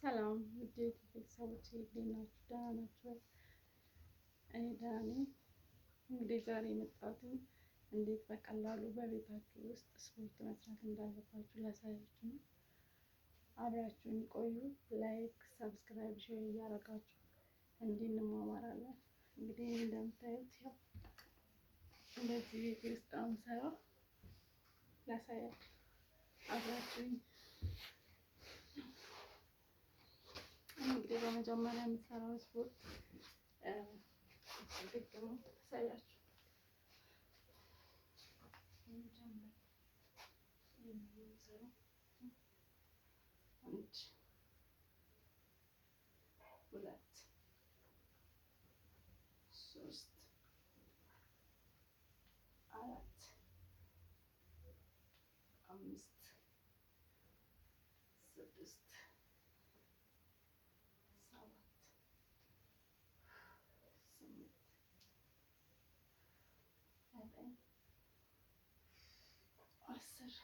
ሰላም ውድ ቤተሰቦቼ እንዴት ናችሁ? ደህና ናችሁ? እኔ ደህና ነኝ። እንግዲህ ዛሬ የመጣሁት እንዴት በቀላሉ በቤታችሁ ውስጥ ስፖርት መስራት እንዳለባችሁ ላሳያችሁ ነው። አብራችሁን ቆዩ። ላይክ፣ ሰብስክራይብ፣ ሼር እያደረጋችሁ እንማማራለን። እንግዲህ እንደምታዩት ያው እንደዚህ ቤት ውስጥ ነው የምሰራው። ላሳያችሁ አብራችሁኝ። እንግዲህ በመጀመሪያ የምሰራው ስፖርት ደግሞ ታሳያችሁ። አንድ ሁለት ሶስት አራት አምስት ስድስት ሰባት ስምንት ዘጠኝ 10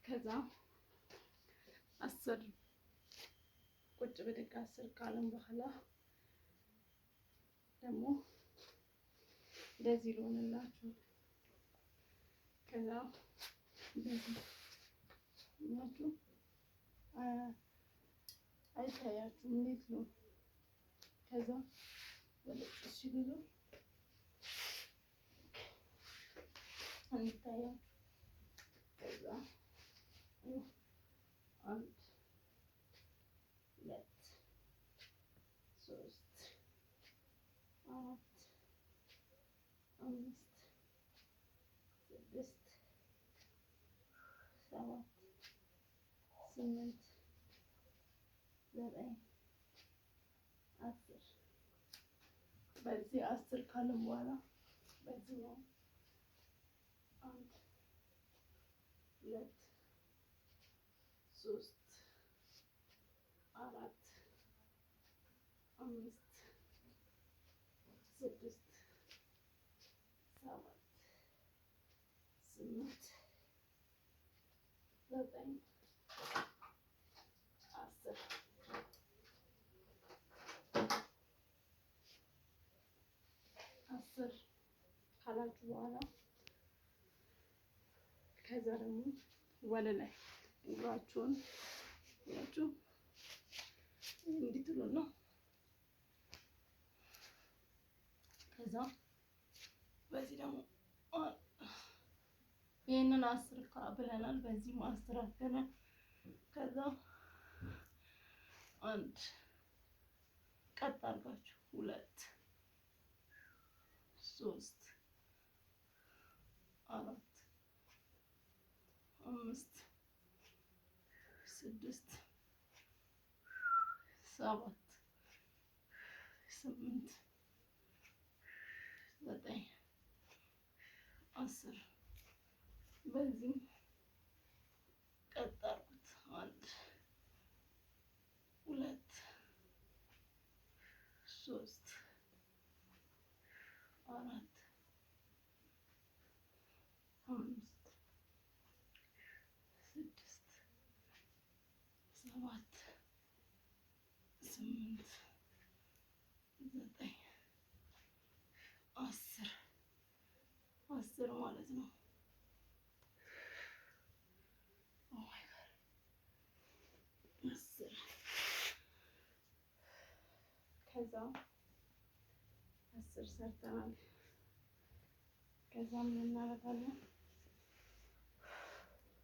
ከዛ 10 ቁጭ ብድግ 10 ካልን በኋላ ደግሞ እንደዚህ ልሆንላችሁ። ከዛ እንደዚህ ናችሁ አይታያችሁም? እንዴት ነው? ከዛ እሺ ብዙ አይታያችሁም? ከዛ አንድ ሁለት ሶስት አራት አምስት ስድስት ሰባት ስምንት ዘጠኝ 10 በዚህ 10 ካልን በኋላ በዚህ ነው አንድ ሁለት ሶስት አራት አምስት ስድስት ሰባት ስምንት ዘጠኝ 10 ካላችሁ በኋላ ከዛ ደግሞ ወደ ላይ እግራችሁን ያችሁ እንዲጥሉ ነው። ከዛ በዚህ ደግሞ ይሄንን 10 ብለናል። በዚህ 10 አድርገናል። ከዛ አንድ ቀጥ አድርጋችሁ ሁለት ሶስት አራት አምስት ስድስት ሰባት ስምንት ዘጠኝ 10 በዚህ ቀጥ አድርጉት። አንድ ሁለት ሶስት አራት አምስት ስድስት ሰባት ስምንት ዘጠኝ 10 ማለት ነው። ኦ ማይ ጋድ 10 ከዛ 10 ሰርተናል። ከዛ ምን እናደርጋለን?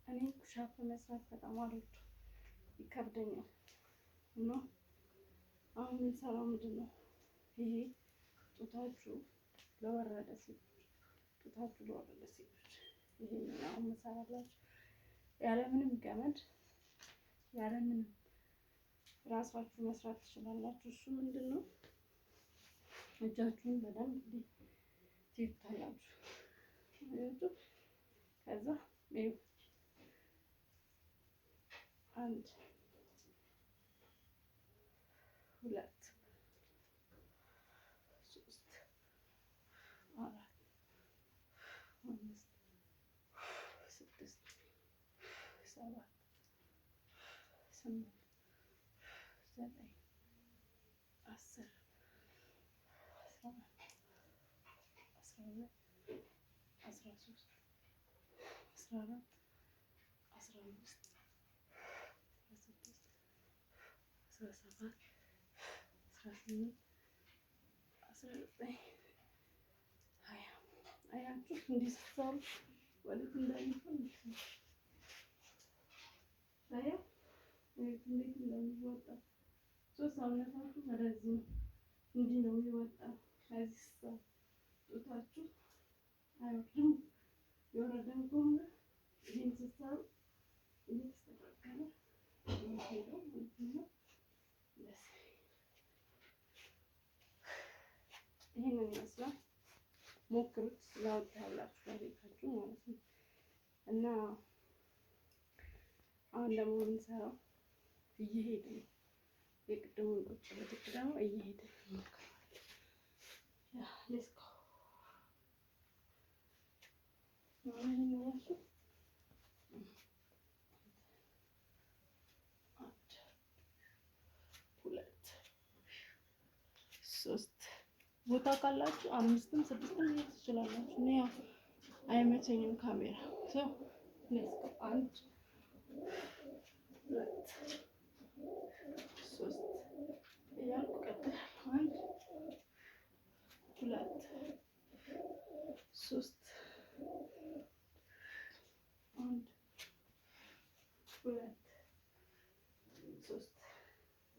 እኔ ኩሻፕ መስራት በጣም አልወድም፣ ይከብደኛል። እና አሁን የምንሰራው ምንድን ነው? ይሄ ጡታችሁ ለወረደ ሴቶች ይሄንን አሁን መሰራላችሁ ያለምንም ገመድ ያለምንም ራሳችሁ መስራት ትችላላችሁ። እሱ ምንድን ነው? እጃችሁን በደንብ ትይዙታላችሁ። ከዛ አንድ ሁለት ሶስት አራት አምስት ስድስት ሰባት 8 9 10 11 12 13 14 15 16 17 18 19 አያችሁ እንዲህ ስትሰሩ ወዴት እንደሚሆን ታያ እንዴት እንደሚወጣ ሰውነታችሁ ወደዚህ እንዲህ ነው የሚወጣው። ከዚህ ጡታችሁ አይወርድም። የወረደም ከሆነ ይህን ስትሰሩ እየተስተካከለ ሄደው ነው። ይህንን ይመስላል። ሞክሩት። ለውጥ ያላችሁ ለቤታችሁ ማለት ነው። እና አሁን ደግሞ የምንሰራው እየሄድን ነው። የቅድሙን ቁጭ ብድግ ደግሞ እየሄድን እንሞክረዋለን። ያ ሌትስ ጎ ማለት ነው። አንድ ሁለት ሶስት ቦታ ካላችሁ 5ም 6ም መሄድ ትችላላችሁ። እኔ ያው አይመቸኝም ካሜራ ሰው ሌትስ ጎ 1 2 3 እያልኩ እቀጥላለሁ። 1 2 3 1 2 3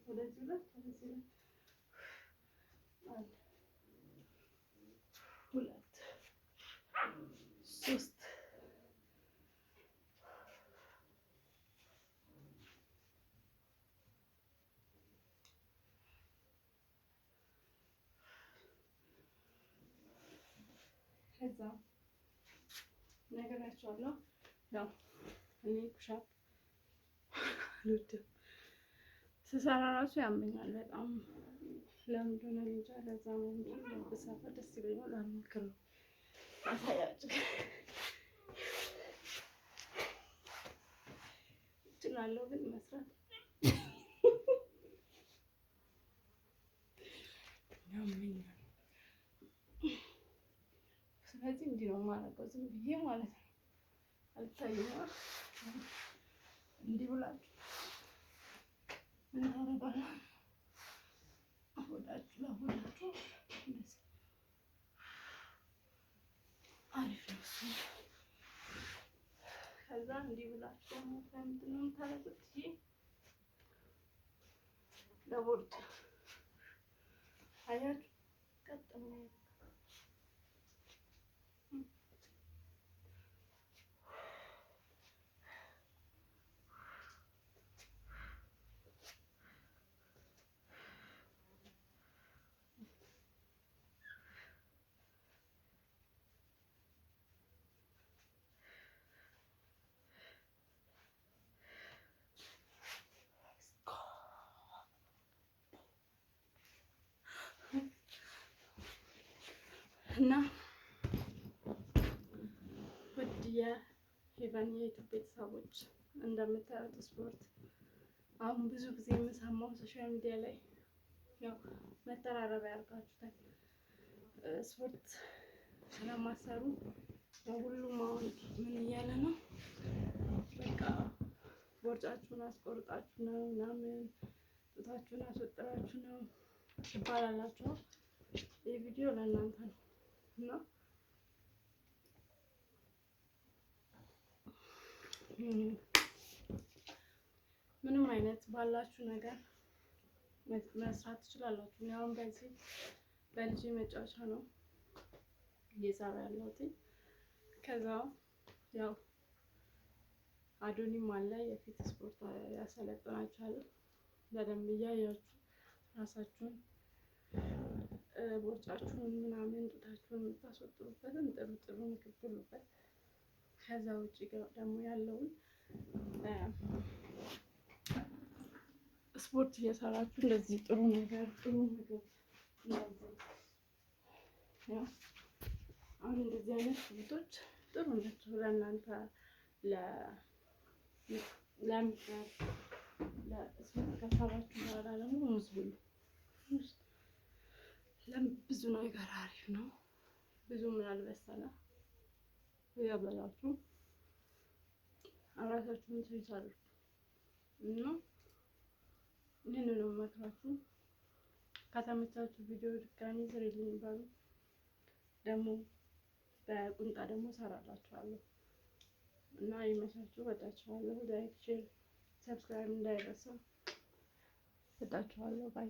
ወደዚህ ሁለት ወደዚህ ሁለት 1 2 3 ከዛ ነገራቸዋለሁ። ያው እኔ ፑሻፕ አልወድም ስሰራ ራሱ ያመኛል በጣም ለምንድን ነው እንጃ። ለዛ ነው እንጂ ብሰራ ደስ ይለኛል። አልሞክርም አሳያችሁ እችላለሁ ግን መስራት ያመኛል። ስለዚህ እንዲህ ነው የማደርገው ዝም ብዬ ማለት ነው። አልታየኝም። እንዲህ ብላችሁ ምን ታደርጋላችሁ? ሆዳችሁ ለሆዳችሁ እንደዚህ አሪፍ ነው እሱ። ከዛ እንዲህ ብላችሁ ደግሞ ከምንድን ነው የምታደርጉት? ይሄ ለቦርድ አያችሁ ቀጥ ነው። እና ውድ የሄቨን የዩቲዩብ ቤተሰቦች እንደምታዩት ስፖርት አሁን ብዙ ጊዜ የምሰማው ሶሻል ሚዲያ ላይ ያው መተራረቢያ ያርጋችሁታል። ስፖርት ስለማሰሩ ሁሉም አሁን ምን እያለ ነው? በቃ ቦርጫችሁን አስቆርጣችሁ ነው ምናምን ጡታችሁን አስወጥራችሁ ነው ይባላላችሁ። ይህ ቪዲዮ ለእናንተ ነው እና ምንም አይነት ባላችሁ ነገር መስራት ትችላላችሁ። አሁን በዚህ በልጅ መጫወቻ ነው እየሰራ ያለሁት። ከዛ ያው አዶኒም አለ የፊት ስፖርት ያሰለጥናችኋል። በደንብ እያያችሁ ራሳችሁን ቦርጫችሁን ምናምን ጡታችሁን የምታስወጥሩበትን ጥሩ ጥሩ ምግብ ብሉበት። ከዛ ውጭ ደግሞ ያለውን ስፖርት እየሰራችሁ እንደዚህ ጥሩ ነገር ጥሩ ምግብ እንደዚህ ያው አሁን እንደዚህ አይነት ምግቦች ጥሩ ናቸው ለእናንተ ለምግብ ከሰራችሁ በኋላ ደግሞ ሙዝ ብሉ። ሙዝ ብዙ ነገር አሪፍ ነው። ብዙ ምን አልበሰለ ያበላችሁ አራሳችሁን ትይዛሉ እና ይህንን ነው መክራችሁ። ከተመቻችሁ ቪዲዮ ድጋሚ ስሪልኝ ባሉ ደግሞ በቁንጣ ደግሞ ሰራላችኋለሁ እና ይመቻችሁ። ወዳችኋለሁ። ላይክ፣ ሼር፣ ሰብስክራይብ እንዳይረሳ። ወዳችኋለሁ። ባይ